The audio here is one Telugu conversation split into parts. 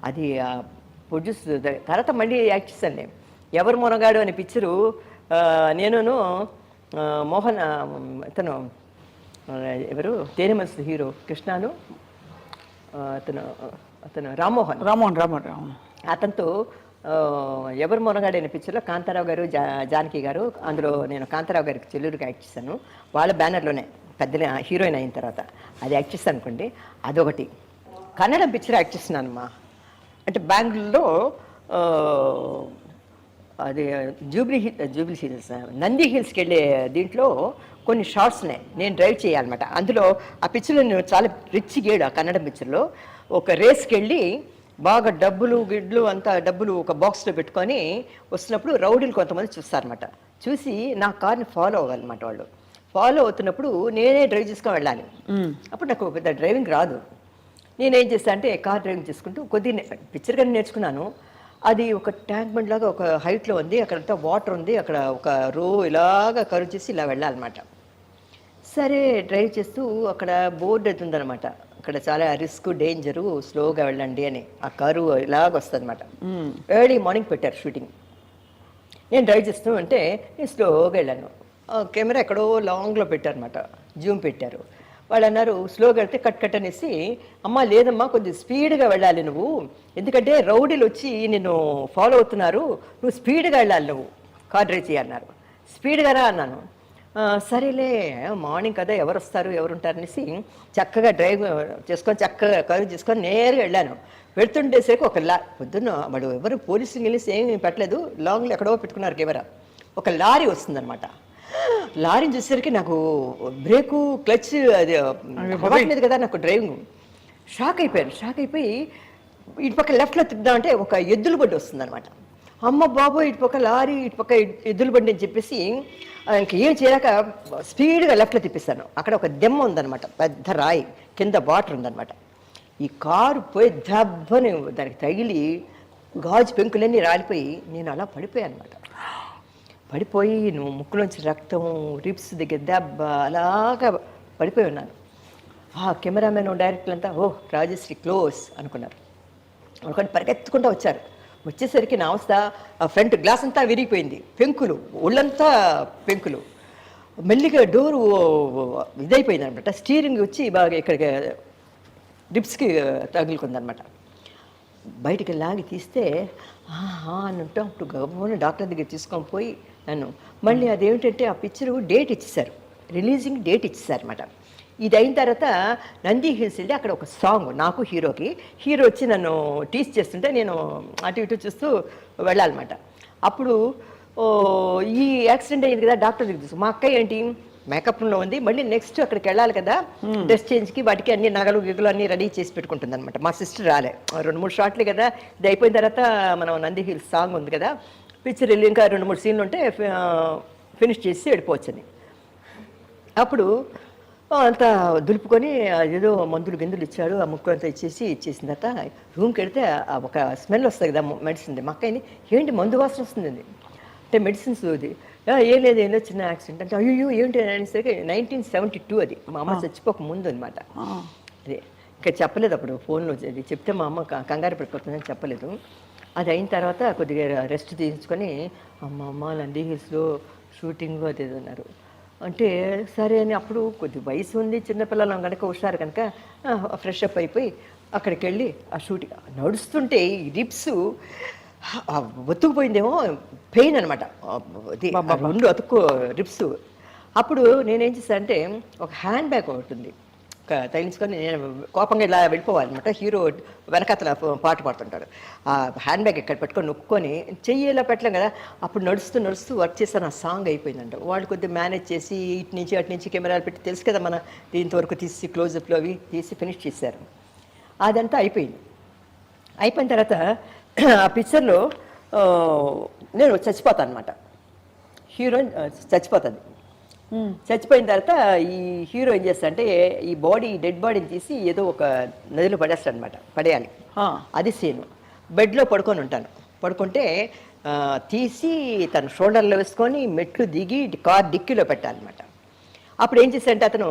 అది ప్రొడ్యూస్ తర్వాత మళ్ళీ యాక్ట్ చేశాను నేను. ఎవరు మొనగాడు అనే పిక్చరు నేనును మోహన్ అతను ఎవరు తేనె మనసు హీరో కృష్ణను అతను అతను రామ్మోహన్ అతనితో ఎవరు మొనగాడైన పిక్చర్లో కాంతారావు గారు జానకి గారు, అందులో నేను కాంతారావు గారికి చెల్లూరుగా యాక్ట్ చేశాను. వాళ్ళ బ్యానర్లోనే పెద్ద హీరోయిన్ అయిన తర్వాత అది యాక్ట్ చేస్తాను అనుకోండి. అదొకటి. కన్నడం పిక్చర్ యాక్ట్ చేస్తున్నానమ్మా. అంటే బెంగళూరులో అది జూబ్లీ హిల్స్ నంది హిల్స్కి వెళ్ళే దీంట్లో కొన్ని షార్ట్స్నే నేను డ్రైవ్ చేయాలన్నమాట. అందులో ఆ పిక్చర్లో నేను చాలా రిచ్ గేడు. ఆ కన్నడ పిక్చర్లో ఒక రేస్కి వెళ్ళి బాగా డబ్బులు గిడ్లు అంతా డబ్బులు ఒక బాక్స్లో పెట్టుకొని వస్తున్నప్పుడు రౌడీలు కొంతమంది చూస్తారనమాట. చూసి నా కార్ని ఫాలో అవ్వాలన్నమాట. వాళ్ళు ఫాలో అవుతున్నప్పుడు నేనే డ్రైవ్ చేసుకొని వెళ్ళాలి. అప్పుడు నాకు పెద్ద డ్రైవింగ్ రాదు. నేనేం చేస్తాను అంటే కార్ డ్రైవింగ్ చేసుకుంటూ కొద్దిగా పిక్చర్ కానీ నేర్చుకున్నాను. అది ఒక ట్యాంక్ బండ్ లాగా ఒక హైట్లో ఉంది, అక్కడంతా వాటర్ ఉంది, అక్కడ ఒక రో ఇలాగా కరువు చేసి ఇలా వెళ్ళాలన్నమాట. సరే డ్రైవ్ చేస్తూ అక్కడ బోర్డు అది ఉందన్నమాట. అక్కడ చాలా రిస్క్ డేంజరు స్లోగా వెళ్ళండి అని. ఆ కరువు ఇలాగ వస్తుంది అనమాట. ఎర్లీ మార్నింగ్ పెట్టారు షూటింగ్. నేను డ్రైవ్ చేస్తూ ఉంటే నేను స్లోగా వెళ్ళాను. కెమెరా ఎక్కడో లాంగ్లో పెట్టారనమాట, జూమ్ పెట్టారు. వాళ్ళు అన్నారు స్లోగా వెళ్తే కట్ అనేసి, అమ్మ లేదమ్మా కొంచెం స్పీడ్గా వెళ్ళాలి నువ్వు, ఎందుకంటే రౌడీలు వచ్చి నిన్ను ఫాలో అవుతున్నారు, నువ్వు స్పీడ్గా వెళ్ళాలి, నువ్వు కార్ డ్రైవ్ చేయాలన్నారు. స్పీడ్గా రా అన్నాను. సరేలే మార్నింగ్ కదా ఎవరు వస్తారు ఎవరుంటారు అనేసి చక్కగా డ్రైవ్ చేసుకొని చక్కగా కరువు చేసుకొని నేరుగా వెళ్ళాను. వెళ్తుండేసరికి ఒక పొద్దున్న వాడు ఎవరు పోలీసులు వెళ్ళేసి ఏమీ పెట్టలేదు, లాంగ్లో ఎక్కడో పెట్టుకున్నారు కెమెరా. ఒక లారీ వస్తుందన్నమాట. లారీని చూసేసరికి నాకు బ్రేకు క్లచ్ అది అవ్వట్లేదు కదా, నాకు డ్రైవింగ్ షాక్ అయిపోయి ఇటు పక్క లెఫ్ట్లో తిప్పుదామంటే ఒక ఎద్దుల బండి వస్తుందన్నమాట. అమ్మ బాబు ఇటు పక్క లారీ ఇటు పక్క ఎద్దుల బండి అని చెప్పేసి ఇంకేం చేయలేక స్పీడ్గా లెఫ్ట్లో తిప్పిస్తాను. అక్కడ ఒక దెమ్మ ఉందన్నమాట, పెద్ద రాయి కింద వాటర్ ఉందన్నమాట. ఈ కారు పోయి దెబ్బని దానికి తగిలి గాజు పెంకులన్నీ రాలిపోయి నేను అలా పడిపోయాను అనమాట. పడిపోయి నువ్వు ముక్కులోంచి రక్తం, రిప్స్ దగ్గర దెబ్బ, అలాగా పడిపోయి ఉన్నాను. కెమెరామెన్ డైరెక్టర్ అంతా రాజశ్రీ క్లోజ్ అనుకున్నారు. అనుకొని పరిగెత్తుకుంటూ వచ్చారు. వచ్చేసరికి నా అవస్థ ఫ్రంట్ గ్లాస్ అంతా విరిగిపోయింది, పెంకులు ఒళ్ళంతా పెంకులు. మెల్లిగా డోరు ఇదైపోయింది అనమాట. స్టీరింగ్ వచ్చి బాగా ఇక్కడికి రిప్స్కి తగులుకుందనమాట. బయటికి లాగి తీస్తే అని ఉంటాం. అప్పుడు గబుని డాక్టర్ దగ్గర తీసుకొని పోయి నన్ను మళ్ళీ అదేమిటంటే ఆ పిక్చరు డేట్ ఇచ్చేసారు, రిలీజింగ్ డేట్ ఇచ్చేసారు అనమాట. ఇది అయిన తర్వాత నంది హిల్స్ వెళ్ళి అక్కడ ఒక సాంగ్ నాకు హీరోకి, హీరో వచ్చి నన్ను టీచ్ చేస్తుంటే నేను అటు ఇటు చూస్తూ వెళ్ళాలన్నమాట. అప్పుడు ఈ యాక్సిడెంట్ అయ్యింది కదా, డాక్టర్ దగ్గర తీసుకు మా అక్క ఏంటి మేకప్లో ఉంది, మళ్ళీ నెక్స్ట్ అక్కడికి వెళ్ళాలి కదా, డ్రెస్ చేంజ్కి వాటికి అన్ని నగలు గిగులు అన్నీ రెడీ చేసి పెట్టుకుంటుంది అనమాట. మా సిస్టర్ రాలే, 2-3 షార్ట్లే కదా, ఇది అయిపోయిన తర్వాత మనం నంది హిల్స్ సాంగ్ ఉంది కదా, పిక్చర్ వెళ్ళి ఇంకా 2-3 సీన్లు ఉంటే ఫినిష్ చేసి వెళ్ళిపోవచ్చని. అప్పుడు అంతా దులుపుకొని ఏదో మందులు గిందులు ఇచ్చాడు, ఆ ముక్కు అంతా ఇచ్చేసిన తర్వాత రూమ్కి వెళితే ఒక స్మెల్ వస్తుంది కదా మెడిసిన్. మా అక్కని ఏంటి మందు వాసన వస్తుంది అంటే మెడిసిన్స్ ఇది ఏం లేదు చిన్న యాక్సిడెంట్ అంటే అయ్యో ఏంటి అనేసరికి 1972 అది, మా అమ్మ చచ్చిపోక ముందు అనమాట. అదే ఇంకా చెప్పలేదు అప్పుడు ఫోన్లో, అది చెప్తే మా అమ్మ కంగారు పడిపోతుందని చెప్పలేదు. అది అయిన తర్వాత కొద్దిగా రెస్ట్ తీసుకొని అమ్మ నంది హిల్స్లో షూటింగ్ అది అన్నారు. అంటే సరే అని అప్పుడు కొద్ది వయసు ఉంది, చిన్నపిల్లలు కనుక హుషారు కనుక ఫ్రెష్ అప్ అయిపోయి అక్కడికి వెళ్ళి ఆ షూటింగ్ నడుస్తుంటే ఈ రిప్స్ ఒత్తుకుపోయిందేమో, పెయిన్ అనమాట, రెండు అతుక్కు రిప్స్. అప్పుడు నేనేం చేశాను అంటే ఒక హ్యాండ్ బ్యాగ్ ఒకటి ఉంది తగిలించుకొని నేను కోపంగా ఇలా వెళ్ళిపోవాలన్నమాట. హీరో వెనకతల పాట పాడుతుంటాడు, ఆ హ్యాండ్ బ్యాగ్ ఇక్కడ పెట్టుకొని నొక్కొని చెయ్యి ఇలా పెట్టలేం కదా. అప్పుడు నడుస్తూ వర్క్ చేస్తాను. ఆ సాంగ్ అయిపోయిందంట. వాళ్ళు కొద్దిగా మేనేజ్ చేసి ఇటు నుంచి అటు నుంచి కెమెరాలు పెట్టి తెలుసు కదా మన దీంతవరకు తీసి క్లోజప్లో అవి తీసి ఫినిష్ చేశారు. అదంతా అయిపోయింది. అయిపోయిన తర్వాత ఆ పిక్చర్లో నేను చచ్చిపోతాను అనమాట. హీరోయిన్ చచ్చిపోతుంది. చచ్చిపోయిన తర్వాత ఈ హీరో ఏం చేస్తా అంటే ఈ డెడ్ బాడీని తీసి ఏదో ఒక నదిలో పడేస్తాడు అనమాట, పడేయాలి. అది సీను. బెడ్లో పడుకొని ఉంటాను. పడుకుంటే తీసి తన షోల్డర్లో వేసుకొని మెట్లు దిగి కార్ డిక్కీలో పెట్టాలన్నమాట. అప్పుడు ఏం చేశాడంటే అతను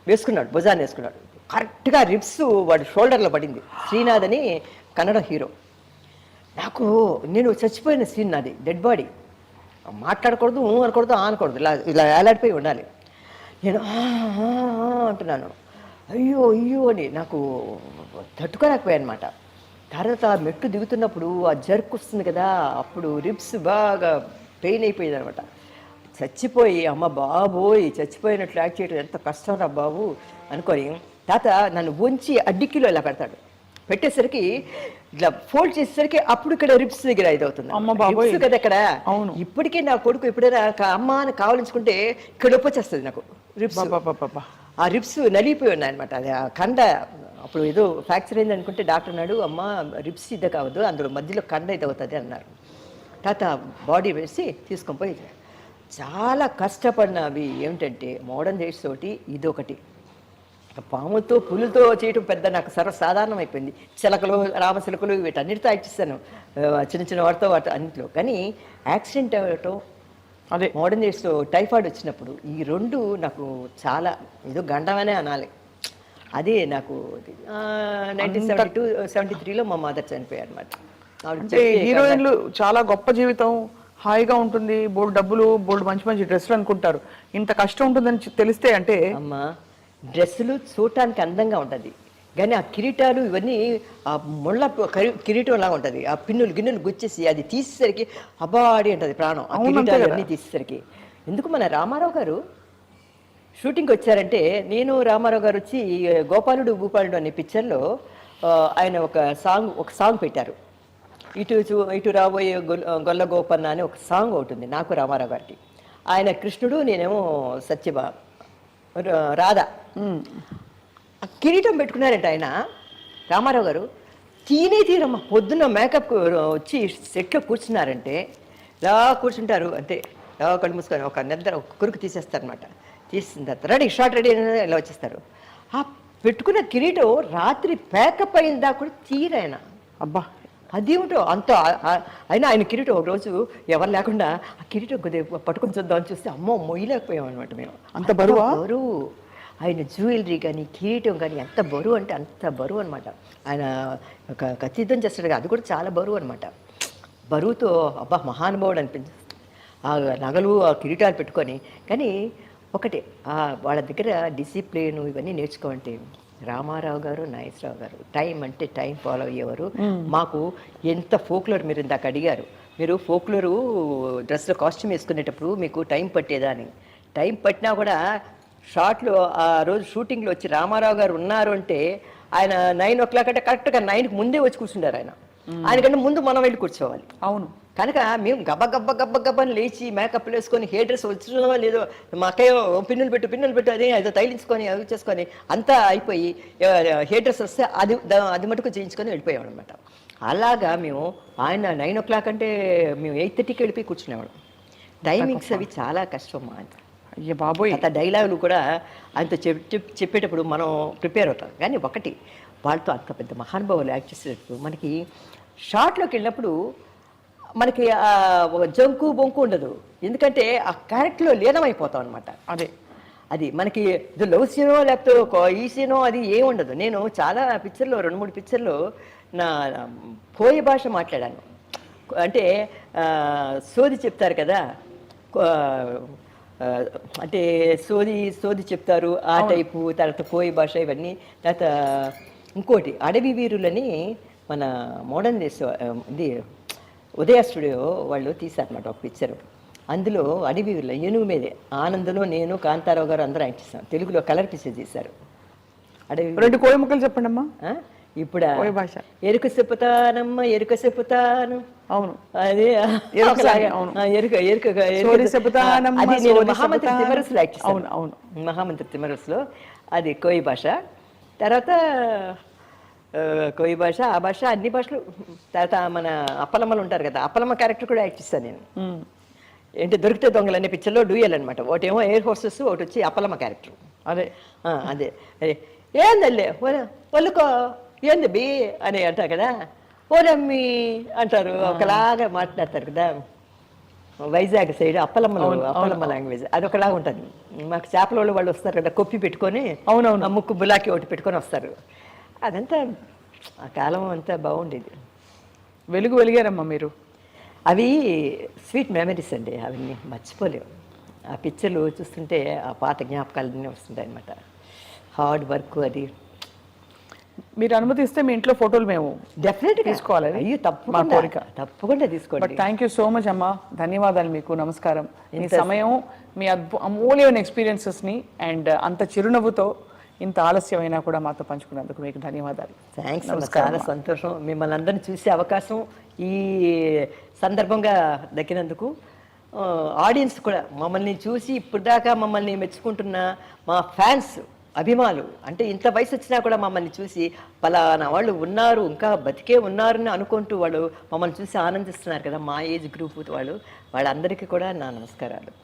వేసుకున్నాడు, భుజాన్ని వేసుకున్నాడు. కరెక్ట్గా రిబ్స్ వాడి షోల్డర్లో పడింది. శ్రీనాథ్ అని కన్నడ హీరో. నాకు నేను చచ్చిపోయిన సీన్ నాది, డెడ్ బాడీ. మాట్లాడకూడదు, అనకూడదు, అనకూడదు, ఇలా ఇలా వేలాడిపోయి ఉండాలి. నేను అంటున్నాను, అయ్యో అయ్యో అని నాకు తట్టుకోలేకపోయాను అనమాట. తర్వాత మెట్టు దిగుతున్నప్పుడు ఆ జర్క్ వస్తుంది కదా, అప్పుడు రిబ్స్ బాగా పెయిన్ అయిపోయింది అనమాట. చచ్చిపోయి అమ్మ బాబోయ్ చచ్చిపోయినట్లు యాక్ట్ చేయడం ఎంత కష్టం రా బాబు అనుకొని తాత నన్ను వంచి అడ్డికిలో ఇలా పెడతాడు. పెట్టేసరికి ఇట్లా ఫోల్డ్ చేసేసరికి అప్పుడు ఇక్కడ రిబ్స్ దగ్గర ఇదవుతుంది. అమ్మ బాబోయ్ కదా ఇక్కడ. అవును. ఇప్పటికే నా కొడుకు ఎప్పుడైనా అమ్మ అని కావాలించుకుంటే ఇక్కడ వచ్చేస్తుంది నాకు రిబ్స్. ఆ రిబ్స్ నలిగిపోయి ఉన్నాయన్నమాట. అది ఆ కండ అప్పుడు ఏదో ఫ్రాక్చర్ అయింది అనుకుంటే డాక్టర్ అన్నాడు, అమ్మ రిబ్స్ ఇది కావద్దు, అందులో మధ్యలో కండ ఇది అవుతుంది అన్నారు. తాత బాడీ వేసి తీసుకొని పోయి చాలా కష్టపడినవి ఏమిటంటే మోడర్న్ డేస్ తోటి ఇదొకటి. పాముతో పులుతో చేయటం పెద్ద నాకు సర్వసాధారణం అయిపోయింది. చిలకలు, రామచిలకలు వీటన్నిటితో యాక్ట్ చేస్తాను, చిన్న చిన్న వాటితో వాటి అన్నింటిలో. కానీ యాక్సిడెంట్ అవ్వటం, అదే మోడర్న్ డేస్లో టైఫాయిడ్ వచ్చినప్పుడు ఈ రెండు నాకు చాలా ఏదో గండమనే అనాలి. అదే నాకు 1972-73లో మా మదర్ చనిపోయారు అనమాట. అంటే హీరోయిన్లు చాలా గొప్ప జీవితం, హాయిగా ఉంటుంది, బోల్డ్ డబ్బులు, బోల్డ్ మంచి మంచి డ్రెస్సులు అనుకుంటారు. ఇంత కష్టం ఉంటుందని తెలిస్తే అంటే అమ్మా డ్రెస్సులు చూడటానికి అందంగా ఉంటుంది, కానీ ఆ కిరీటాలు ఇవన్నీ ఆ ముళ్ళ కిరీటం లాగా ఉంటుంది. ఆ పిన్నులు గిన్నెలు గుచ్చేసి అది తీసేసరికి అబాడి ఉంటుంది ప్రాణం. ఆ కిరీటాలు అన్నీ తీసేసరికి ఎందుకు మన రామారావు గారు షూటింగ్కి వచ్చారంటే, నేను రామారావు గారు వచ్చి గోపాలుడు భూపాలుడు అనే పిక్చర్లో ఆయన ఒక సాంగ్ పెట్టారు. ఇటు రాబోయే గొల్ల గోపన్న అని ఒక సాంగ్ ఉంటుంది నాకు రామారావు గారికి. ఆయన కృష్ణుడు, నేనేమో సత్యభా రాధా. ఆ కిరీటం పెట్టుకున్నారంటే ఆయన రామారావు గారు తీరమ్మ పొద్దున్న మేకప్ వచ్చి సెట్లో కూర్చున్నారంటే ఇలా కూర్చుంటారు అంతే, ఇలా కళ్ళు మూసుకొని ఒక నిద్ర ఒక కురుకు తీసేస్తారనమాట. తీసిన తర్వాత రెడీ షార్ట్ రెడీ ఇలా వచ్చేస్తారు. ఆ పెట్టుకున్న కిరీటం రాత్రి ప్యాకప్ అయిందా కూడా తీరాయన. అబ్బా అదేమిటో అంత అయినా ఆయన కిరీటం ఒకరోజు ఎవరు లేకుండా ఆ కిరీటం కొద్దిగా పట్టుకొని చూద్దామని చూస్తే అమ్మో మొయ్యలేకపోయాం అనమాట మేము. అంత బరువు ఆయన జ్యువెలరీ కానీ కిరీటం కానీ ఎంత బరువు అంటే అంత బరువు అనమాట. ఆయన ఒక కచ్చితం చేస్తాడు, అది కూడా చాలా బరువు అనమాట. బరువుతో అబ్బా మహానుభావుడు అనిపించింది. ఆ నగలు ఆ కిరీటాలు పెట్టుకొని. కానీ ఒకటే వాళ్ళ దగ్గర డిసిప్లిన్ ఇవన్నీ నేర్చుకోమంటే రామారావు గారు, నాగేశ్వరరావు గారు టైం అంటే టైం ఫాలో అయ్యేవారు. మాకు ఎంత ఫోక్లోర్, మీరు ఇందాక అడిగారు, మీరు ఫోక్లోరు డ్రెస్లో కాస్ట్యూమ్ వేసుకునేటప్పుడు మీకు టైం పట్టేదా అని. టైం పట్టినా కూడా షార్ట్లో ఆ రోజు షూటింగ్లో వచ్చి రామారావు గారు ఉన్నారు అంటే ఆయన 9 o'clock అంటే కరెక్ట్గా 9కి ముందే వచ్చి కూర్చుంటారు. ఆయనకంటే ముందు మనం వెళ్ళి కూర్చోవాలి. అవును. కనుక మేము గబ్బని లేచి మేకప్లు వేసుకొని హెయిర్ డ్రెస్ వచ్చినో లేదో మా అక్కయ్య పిన్నులు పెట్టు అదే ఏదో తైలించుకొని అవి చేసుకొని అంతా అయిపోయి హెయిర్ డ్రెస్ వస్తే అది మటుకు చేయించుకొని వెళ్ళిపోయాం అనమాట. అలాగా మేము ఆయన 9 o'clock అంటే మేము 8:30కి వెళ్ళిపోయి కూర్చునేవాళ్ళం. టైమింగ్స్ అవి చాలా కష్టం మా ఆయన. అయ్యే బాబోయ్. అంత డైలాగులు కూడా ఆయనతో చెప్పేటప్పుడు మనం ప్రిపేర్ అవుతాం. కానీ ఒకటి వాళ్ళతో అంత పెద్ద మహానుభావులు యాక్ట్ చేసేటప్పుడు మనకి షార్ట్లోకి వెళ్ళినప్పుడు మనకి జంకు బొంకు ఉండదు, ఎందుకంటే ఆ క్యారెక్టర్లో లీనమైపోతాం అనమాట. అది మనకి ఇది లవ్ సీనో లేకపోతే ఈ సీనో అది ఏమి ఉండదు. నేను చాలా పిక్చర్లో 2-3 పిక్చర్లో నా కోయ భాష మాట్లాడాను. అంటే సోది చెప్తారు కదా, అంటే సోది చెప్తారు ఆ టైపు. తర్వాత కోయ భాష ఇవన్నీ. తర్వాత ఇంకోటి అడవి వీరులని మన మోడర్న్ డేస్ ఇది ఉదయ స్టూడియో వాళ్ళు తీశారన్నమాట ఒక పిక్చర్. అందులో అడవి వీరుల ఏనుగు మీదే ఆనందంలో నేను కాంతారావు గారు అందరూ యాక్ట్ చేస్తాం. తెలుగులో కలర్ పిక్చర్ తీశారు. అడవి 2 కోయ ముక్కలు చెప్పండి అమ్మా. ఇప్పుడు ఎరుక చెప్పుతానమ్మ ఎరుక చెప్పుతాను. అవును, అదే మహామంత్రి తిమ్మరస్లో యాక్ట్ చేస్తాను. అవును, మహామంత్రి తిమ్మరస్లో అది కోయి భాష. తర్వాత కోయి భాష, ఆ భాష, అన్ని భాషలు. తర్వాత మన అప్పలమ్మలు ఉంటారు కదా, అప్పలమ్మ క్యారెక్టర్ కూడా యాక్ట్ చేస్తాను నేను. ఏంటి దొరికితే దొంగలు అనే పిక్చర్లో డ్యూయల్ అనమాట. ఒకటేమో ఎయిర్ హోస్టెస్, ఒకటి వచ్చి అప్పలమ్మ క్యారెక్టర్. అదే ఏందల్లే ఒళ్ళుకో ఏంది బి అని అంటారు కదా, ఓరమ్మి అంటారు, ఒకలాగా మాట్లాడతారు కదా. వైజాగ్ సైడ్ అప్పలమ్మ లాంగ్వేజ్ అది ఒకలా ఉంటుంది. మాకు చేపల వాళ్ళు వస్తారు కదా, కొప్పి పెట్టుకొని అవునవును. ఆ ముక్కు బులాకి ఒకటి పెట్టుకొని వస్తారు. అదంతా ఆ కాలం అంతా బాగుండేది. వెలిగారమ్మా మీరు. అవి స్వీట్ మెమరీస్ అండి, అవన్నీ మర్చిపోలేవు. ఆ పిక్చర్లు చూస్తుంటే ఆ పాత జ్ఞాపకాలన్నీ వస్తుంటాయి అనమాట. హార్డ్ వర్క్ అది. మీరు అనుమతిస్తే మీ ఇంట్లో ఫోటోలు మేము డెఫినెట్గా తీసుకోవాలి. అయ్యో మా తప్పకుండా, కోరిక. తప్పకుండా తీసుకోండి. But thank you so much అమ్మా, ధన్యవాదాలు మీకు, నమస్కారం. మీ సమయం, మీ అమూల్యమైన ఎక్స్పీరియన్సెస్ని అండ్ అంత చిరునవ్వుతో ఇంత ఆలస్యమైనా కూడా మాతో పంచుకున్నందుకు మీకు ధన్యవాదాలు. థ్యాంక్స్, చాలా సంతోషం మిమ్మల్ని అందరినీ చూసే అవకాశం ఈ సందర్భంగా దక్కినందుకు. ఆడియన్స్ కూడా మమ్మల్ని చూసి ఇప్పుడు దాకా మమ్మల్ని మెచ్చుకుంటున్న మా ఫ్యాన్స్, అభిమానులు, అంటే ఇంత వయసు వచ్చినా కూడా మమ్మల్ని చూసి పలానా వాళ్ళు ఉన్నారు, ఇంకా బతికే ఉన్నారని అనుకుంటూ వాళ్ళు మమ్మల్ని చూసి ఆనందిస్తున్నారు కదా, మా ఏజ్ గ్రూప్ వాళ్ళందరికీ కూడా నా నమస్కారాలు.